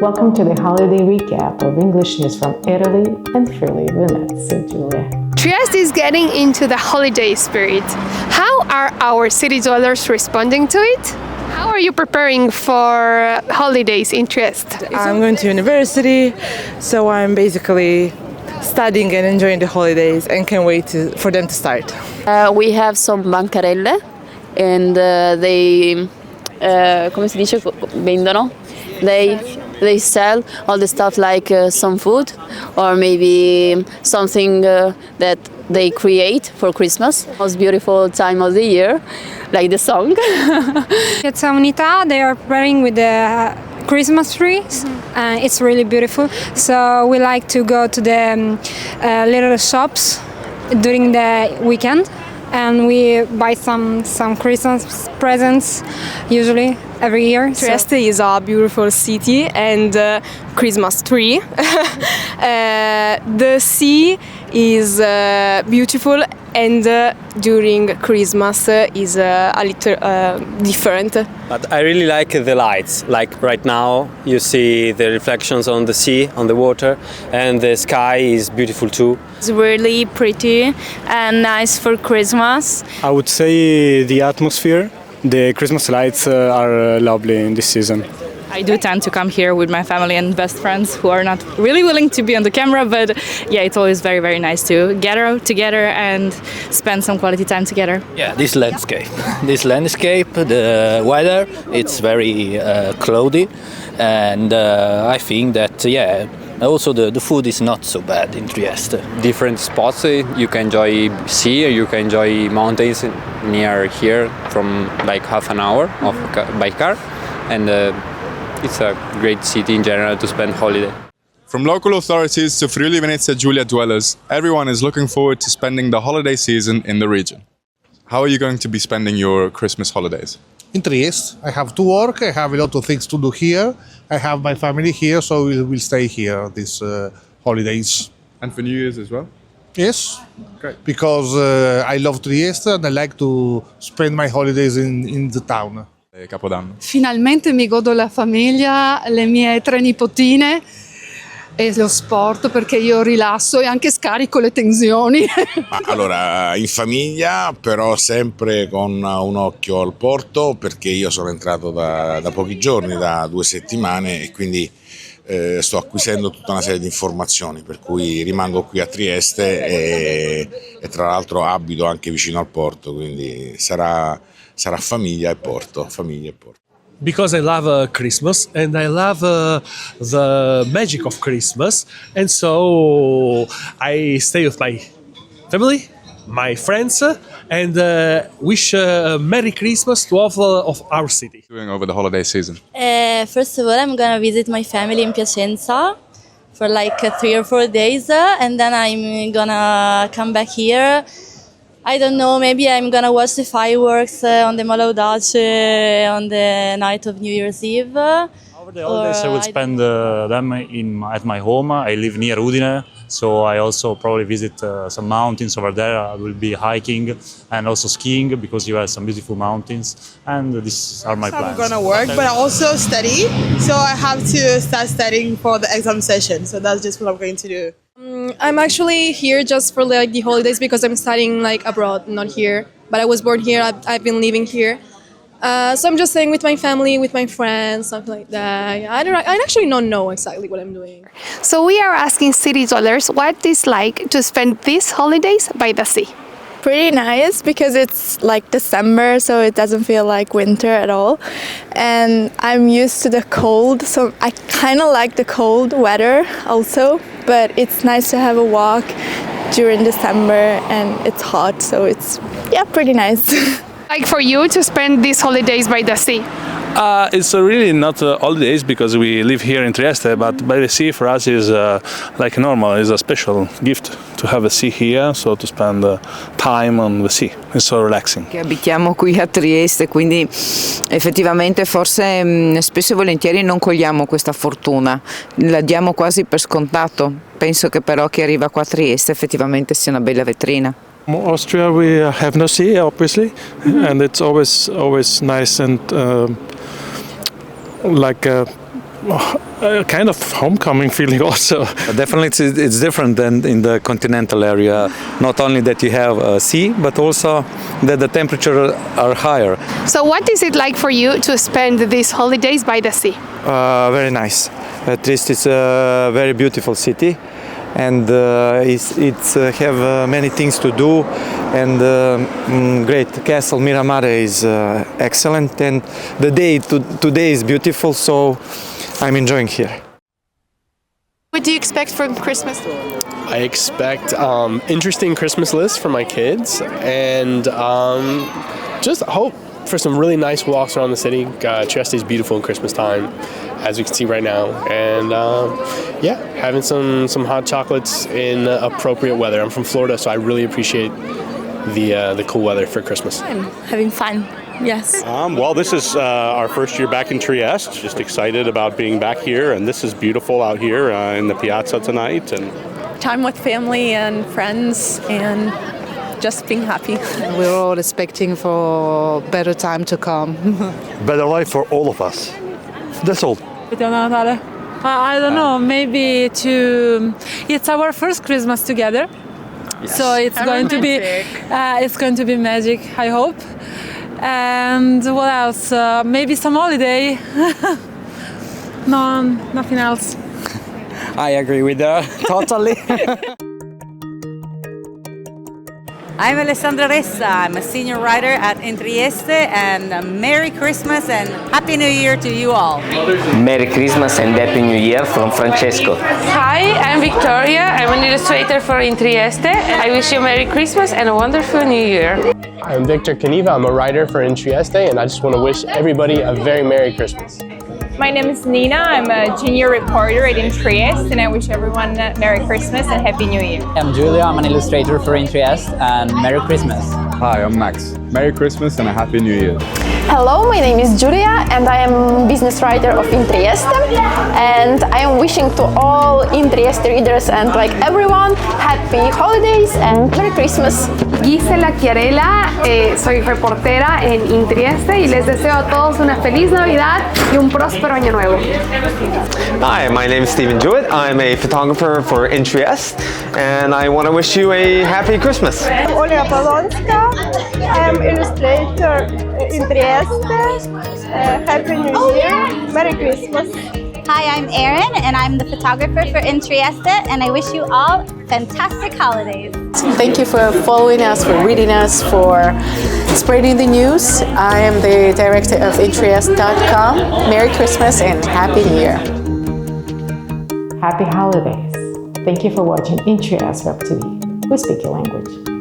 Welcome to the holiday recap of English news from Italy and Friuli Venezia Giulia. Trieste is getting into the holiday spirit. How are our city dwellers responding to it? How are you preparing for holidays in Trieste? I'm going to university, so I'm basically studying and enjoying the holidays and can't wait for them to start. We have some bancarelle and they, come si dice, vendono. They sell all the stuff like some food or maybe something that they create for Christmas. Most beautiful time of the year, like the song. At Unità, they are preparing with the Christmas trees. It's really beautiful. So we like to go to the little shops during the weekend, and we buy some Christmas presents, usually every year. Trieste is a beautiful city and Christmas tree. The sea is beautiful and during Christmas is a little different. But I really like the lights. Like right now you see the reflections on the sea, on the water, and the sky is beautiful too. It's really pretty and nice for Christmas. I would say the atmosphere. The Christmas lights are lovely in this season. I do tend to come here with my family and best friends who are not really willing to be on the camera, but yeah, it's always very, very nice to gather together and spend some quality time together. Yeah, this landscape, the weather, it's very cloudy, and I think that, also the food is not so bad in Trieste. Different spots, you can enjoy sea, you can enjoy mountains near here from like half an hour by car, and it's a great city in general to spend holiday. From local authorities to Friuli Venezia Giulia dwellers, everyone is looking forward to spending the holiday season in the region. How are you going to be spending your Christmas holidays? In Trieste. I have to work, I have a lot of things to do here. I have my family here, so we'll stay here these holidays. And for New Year's as well? Yes, Great. because I love Trieste and I like to spend my holidays in the town. Capodanno. Finalmente mi godo la famiglia, le mie 3 nipotine e lo sport, perché io rilasso e anche scarico le tensioni. Allora, in famiglia, però sempre con un occhio al porto, perché io sono entrato da pochi giorni, da 2 settimane, e quindi sto acquisendo tutta una serie di informazioni, per cui rimango qui a Trieste e tra l'altro abito anche vicino al porto, quindi sarà famiglia e porto. Because I love Christmas and I love the magic of Christmas, and so I stay with my family, my friends, and wish Merry Christmas to all of our city. Doing over the holiday season? First of all, I'm gonna visit my family in Piacenza for like 3 or 4 days, and then I'm gonna come back here. I don't know, maybe I'm gonna watch the fireworks on the Molo Dace on the night of New Year's Eve. Over the holidays I would spend them at my home. I live near Udine, so I also probably visit some mountains over there. I will be hiking and also skiing because you have some beautiful mountains, and these are my plans. I'm gonna work, but I also study, so I have to start studying for the exam session, so that's just what I'm going to do. I'm actually here just for like the holidays because I'm studying like abroad, not here. But I was born here. I've been living here, so I'm just staying with my family, with my friends, something like that. Yeah, I actually don't know exactly what I'm doing. So we are asking city dwellers what it's like to spend these holidays by the sea. Pretty nice because it's like December, so it doesn't feel like winter at all. And I'm used to the cold, so I kind of like the cold weather also. But it's nice to have a walk during December and it's hot, so it's pretty nice. Like for you to spend these holidays by the sea? It's really not holidays because we live here in Trieste, but by the sea for us is like normal. It's a special gift to have a sea here, so to spend time on the sea. It's so relaxing. Che abitiamo qui a Trieste, quindi effettivamente forse spesso e volentieri non cogliamo questa fortuna, la diamo quasi per scontato. Penso che però chi arriva qua a Trieste effettivamente sia una bella vetrina. Austria, we have no sea, obviously, and it's always nice and kind of homecoming feeling also. Definitely it's different than in the continental area. Not only that you have sea, but also that the temperatures are higher. So what is it like for you to spend these holidays by the sea? Very nice. At least it's a very beautiful city, and it's have many things to do, and great castle Miramare is excellent, and the day today is beautiful, so I'm enjoying here. What do you expect from Christmas? I expect interesting Christmas lists for my kids, and just hope for some really nice walks around the city. Trieste is beautiful in Christmas time, as we can see right now, and yeah, having some hot chocolates in appropriate weather. I'm from Florida, so I really appreciate the cool weather for Christmas. Having fun. Yes. Well, this is our first year back in Trieste. Just excited about being back here, and this is beautiful out here in the piazza tonight. And Time with family and friends, and just being happy. We're all expecting for better time to come. Better life for all of us. That's all. I don't know, maybe it's our first Christmas together. Yes. So it's going to be magic, I hope. And what else? Maybe some holiday. No, nothing else. I agree with her totally. I'm Alessandra Ressa. I'm a senior writer at Trieste, and Merry Christmas and Happy New Year to you all. Merry Christmas and Happy New Year from Francesco. Hi, I'm Victoria. I'm an illustrator for Trieste. I wish you a Merry Christmas and a wonderful New Year. I'm Victor Caniva. I'm a writer for Trieste, and I just want to wish everybody a very Merry Christmas. My name is Nina. I'm a junior reporter at Trieste, and I wish everyone Merry Christmas and Happy New Year. I'm Julia. I'm an illustrator for Trieste, and Merry Christmas. Hi, I'm Max. Merry Christmas and a Happy New Year. Hello, my name is Giulia, and I am business writer of Trieste, and I am wishing to all Trieste readers and everyone happy holidays and Merry Christmas. Gisela Chiarella, soy reportera en Trieste y les deseo a todos una feliz Navidad y un próspero año nuevo. Hi, my name is Stephen Jewett. I'm a photographer for Trieste, and I want to wish you a happy Christmas. I'm Olga Polonska. I'm illustrator in Trieste. Happy New Year. Merry Christmas. Hi, I'm Erin, and I'm the photographer for Trieste, and I wish you all fantastic holidays. Thank you for following us, for reading us, for spreading the news. I am the director of Trieste.com. Merry Christmas and Happy New Year. Happy holidays. Thank you for watching Trieste Web TV. We speak your language.